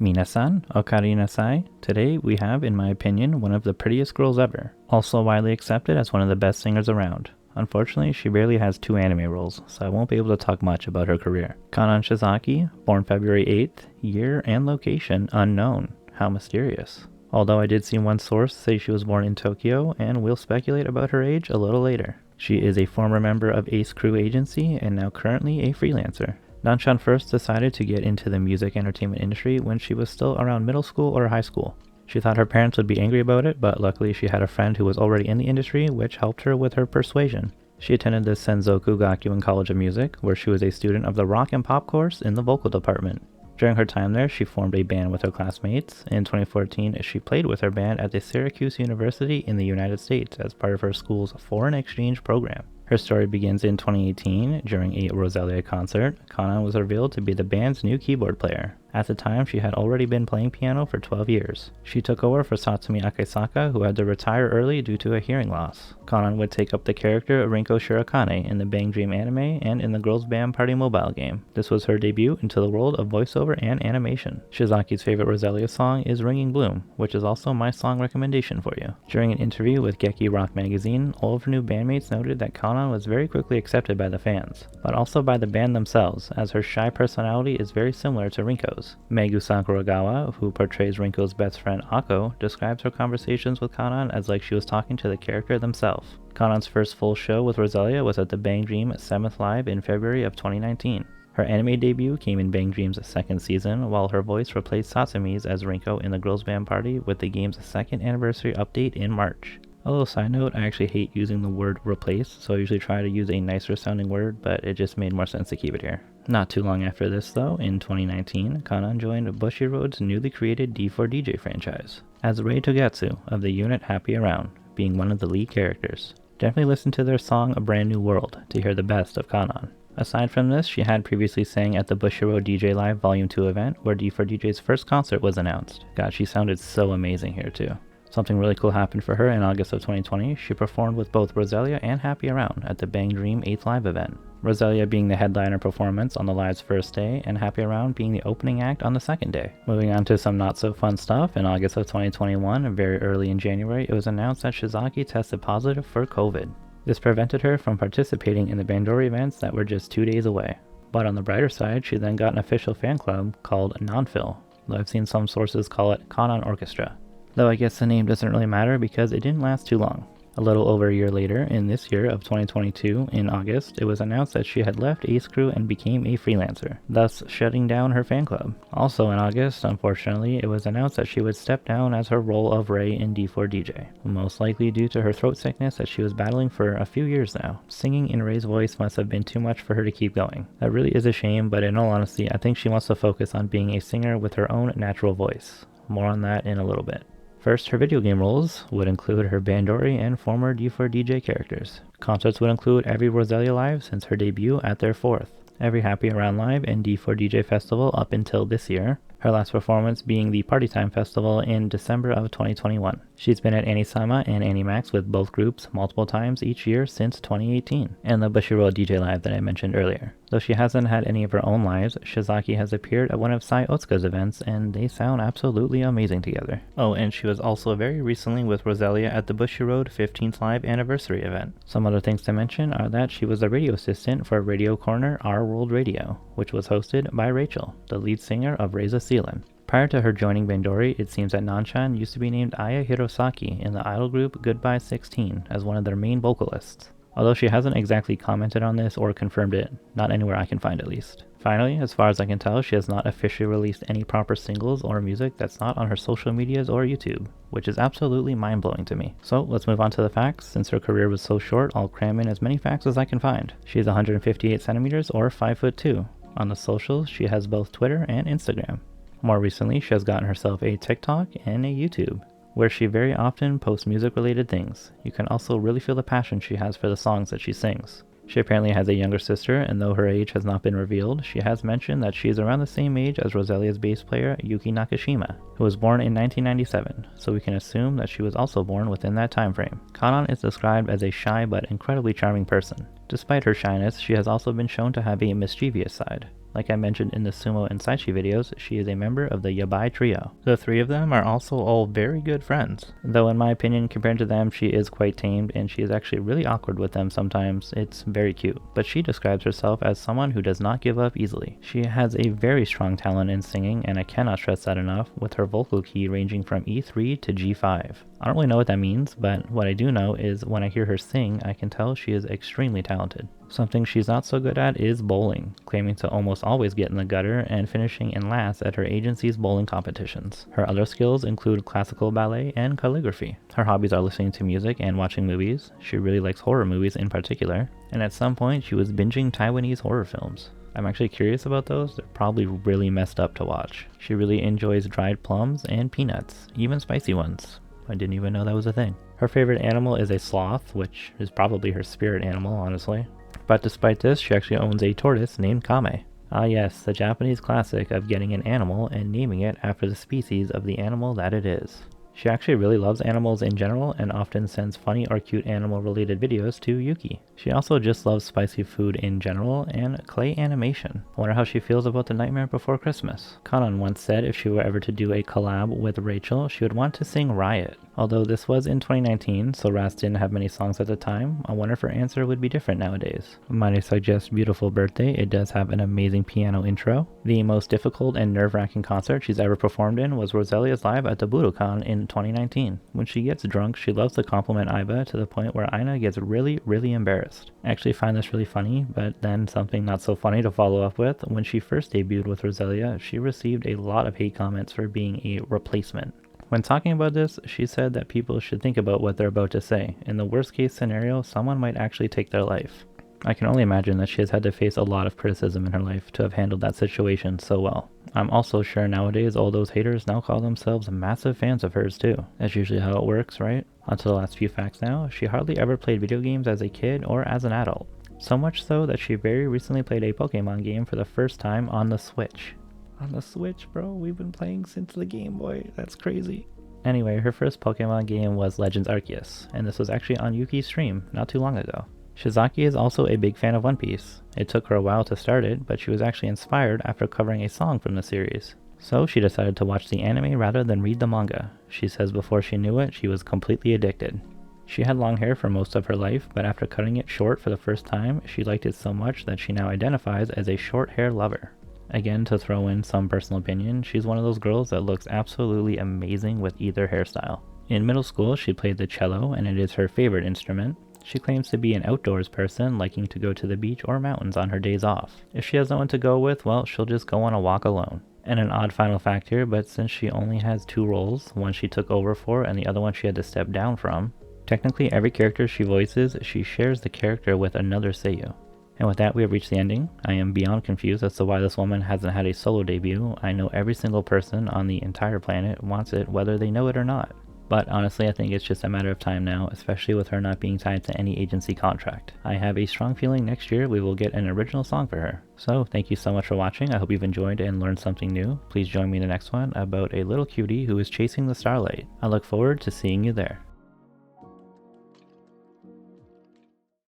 Minasan, okari nasai. Today we have, in my opinion, one of the prettiest girls ever, also widely accepted as one of the best singers around. Unfortunately, she barely has 2 anime roles, so I won't be able to talk much about her career. Kanan Shizaki, born February 8th, year and location unknown. How mysterious. Although I did see one source say she was born in Tokyo, and we'll speculate about her age a little later. She is a former member of Ace Crew Agency and now currently a freelancer. Nanchan first decided to get into the music entertainment industry when she was still around middle school or high school. She thought her parents would be angry about it, but luckily she had a friend who was already in the industry, which helped her with her persuasion. She attended the Senzoku Gakuen College of Music, where she was a student of the rock and pop course in the vocal department. During her time there, she formed a band with her classmates. In 2014, she played with her band at the Syracuse University in the United States as part of her school's foreign exchange program. Her story begins in 2018. During a Rosalia concert, Kanan was revealed to be the band's new keyboard player. At the time, she had already been playing piano for 12 years. She took over for Satsumi Akesaka, who had to retire early due to a hearing loss. Kanan would take up the character Rinko Shirakane in the Bang Dream anime and in the Girls Band Party mobile game. This was her debut into the world of voiceover and animation. Shizaki's favorite Rosalia song is Ringing Bloom, which is also my song recommendation for you. During an interview with Geki Rock magazine, all of her new bandmates noted that Kanan was very quickly accepted by the fans, but also by the band themselves, as her shy personality is very similar to Rinko's. Megu Sakuragawa, who portrays Rinko's best friend Ako, describes her conversations with Kanan as like she was talking to the character themselves. Kanan's first full show with Rosalia was at the Bang Dream 7th Live in February of 2019. Her anime debut came in Bang Dream's 2nd season, while her voice replaced Satsumi's as Rinko in the Girls Band Party with the game's 2nd anniversary update in March. A little side note, I actually hate using the word replace, so I usually try to use a nicer sounding word, but it just made more sense to keep it here. Not too long after this though, in 2019, Kanan joined Bushiroad's newly created D4DJ franchise, as Rei Togetsu of the unit Happy Around, being one of the lead characters. Definitely listen to their song A Brand New World to hear the best of Kanan. Aside from this, she had previously sang at the Bushiroad DJ Live Volume 2 event, where D4DJ's first concert was announced. God, she sounded so amazing here too. Something really cool happened for her in August of 2020. She performed with both Rosalia and Happy Around at the Bang Dream 8th Live event. Rosalia being the headliner performance on the live's first day, and Happy Around being the opening act on the second day. Moving on to some not so fun stuff, in August of 2021, very early in January, it was announced that Shizaki tested positive for COVID. This prevented her from participating in the Bandori events that were just 2 days away. But on the brighter side, she then got an official fan club called Nonfil, though I've seen some sources call it Kanan Orchestra. Though I guess the name doesn't really matter because it didn't last too long. A little over a year later, in this year of 2022, in August, it was announced that she had left Ace Crew and became a freelancer, thus shutting down her fan club. Also in August, unfortunately, it was announced that she would step down as her role of Rei in D4DJ, most likely due to her throat sickness that she was battling for a few years now. Singing in Rei's voice must have been too much for her to keep going. That really is a shame, but in all honesty, I think she wants to focus on being a singer with her own natural voice. More on that in a little bit. First, her video game roles would include her Bandori and former D4DJ characters. Concerts would include every Rosalia Live since her debut at their 4th, every Happy Around Live and D4DJ Festival up until this year, her last performance being the Party Time Festival in December of 2021. She's been at Anisama and Animax with both groups multiple times each year since 2018, and the Bushiroad DJ Live that I mentioned earlier. Though she hasn't had any of her own lives, Shizaki has appeared at one of Sai Otsuka's events, and they sound absolutely amazing together. Oh, and she was also very recently with Rosalia at the Bushiroad 15th Live Anniversary event. Some other things to mention are that she was the radio assistant for Radio Corner Our World Radio, which was hosted by Rachel, the lead singer of Reza Sealand. Prior to her joining Bandori, it seems that Nanchan used to be named Aya Hirosaki in the idol group Goodbye 16 as one of their main vocalists, although she hasn't exactly commented on this or confirmed it, not anywhere I can find at least. Finally, as far as I can tell, she has not officially released any proper singles or music that's not on her social medias or YouTube, which is absolutely mind-blowing to me. So let's move on to the facts. Since her career was so short, I'll cram in as many facts as I can find. She's 158 centimeters or 5'2". On the socials, she has both Twitter and Instagram. More recently, she has gotten herself a TikTok and a YouTube, where she very often posts music-related things. You can also really feel the passion she has for the songs that she sings. She apparently has a younger sister, and though her age has not been revealed, she has mentioned that she is around the same age as Rosalia's bass player Yuki Nakashima, who was born in 1997, so we can assume that she was also born within that time frame. Kanan is described as a shy but incredibly charming person. Despite her shyness, she has also been shown to have a mischievous side. Like I mentioned in the Sumo and Saichi videos, she is a member of the Yabai trio. The three of them are also all very good friends. Though in my opinion, compared to them, she is quite tamed and she is actually really awkward with them sometimes. It's very cute. But she describes herself as someone who does not give up easily. She has a very strong talent in singing, and I cannot stress that enough, with her vocal key ranging from E3 to G5. I don't really know what that means, but what I do know is when I hear her sing, I can tell she is extremely talented. Something she's not so good at is bowling, claiming to almost always get in the gutter and finishing in last at her agency's bowling competitions. Her other skills include classical ballet and calligraphy. Her hobbies are listening to music and watching movies. She really likes horror movies in particular, and at some point she was binging Taiwanese horror films. I'm actually curious about those. They're probably really messed up to watch. She really enjoys dried plums and peanuts, even spicy ones. I didn't even know that was a thing. Her favorite animal is a sloth, which is probably her spirit animal, honestly. But despite this, she actually owns a tortoise named Kame. Ah yes, the Japanese classic of getting an animal and naming it after the species of the animal that it is. She actually really loves animals in general and often sends funny or cute animal related videos to Yuki. She also just loves spicy food in general and clay animation. I wonder how she feels about The Nightmare Before Christmas. Kanan once said if she were ever to do a collab with Rachel, she would want to sing Riot. Although this was in 2019, so Ras didn't have many songs at the time, I wonder if her answer would be different nowadays. Might I suggest Beautiful Birthday? It does have an amazing piano intro. The most difficult and nerve-wracking concert she's ever performed in was Roselia's live at the Budokan in 2019. When she gets drunk, she loves to compliment Aiba to the point where Aina gets really embarrassed. I actually find this really funny, but then something not so funny to follow up with. When she first debuted with Roselia, she received a lot of hate comments for being a replacement. When talking about this, she said that people should think about what they're about to say. In the worst case scenario, someone might actually take their life. I can only imagine that she has had to face a lot of criticism in her life to have handled that situation so well. I'm also sure nowadays all those haters now call themselves massive fans of hers too. That's usually how it works, right? On to the last few facts now. She hardly ever played video games as a kid or as an adult. So much so that she very recently played a Pokemon game for the first time on the Switch. On the Switch, bro? We've been playing since the Game Boy. That's crazy. Anyway, her first Pokemon game was Legends Arceus, and this was actually on Yuki's stream not too long ago. Shizaki is also a big fan of One Piece. It took her a while to start it, but she was actually inspired after covering a song from the series. So she decided to watch the anime rather than read the manga. She says before she knew it, she was completely addicted. She had long hair for most of her life, but after cutting it short for the first time, she liked it so much that she now identifies as a short hair lover. Again, to throw in some personal opinion, she's one of those girls that looks absolutely amazing with either hairstyle. In middle school, she played the cello, and it is her favorite instrument. She claims to be an outdoors person, liking to go to the beach or mountains on her days off. If she has no one to go with, well, she'll just go on a walk alone. And an odd final fact here, but since she only has 2 roles, one she took over for and the other one she had to step down from, technically every character she voices, she shares the character with another seiyuu. And with that, we have reached the ending. I am beyond confused as to why this woman hasn't had a solo debut. I know every single person on the entire planet wants it, whether they know it or not. But honestly, I think it's just a matter of time now, especially with her not being tied to any agency contract. I have a strong feeling next year we will get an original song for her. So thank you so much for watching. I hope you've enjoyed and learned something new. Please join me in the next one about a little cutie who is chasing the starlight. I look forward to seeing you there.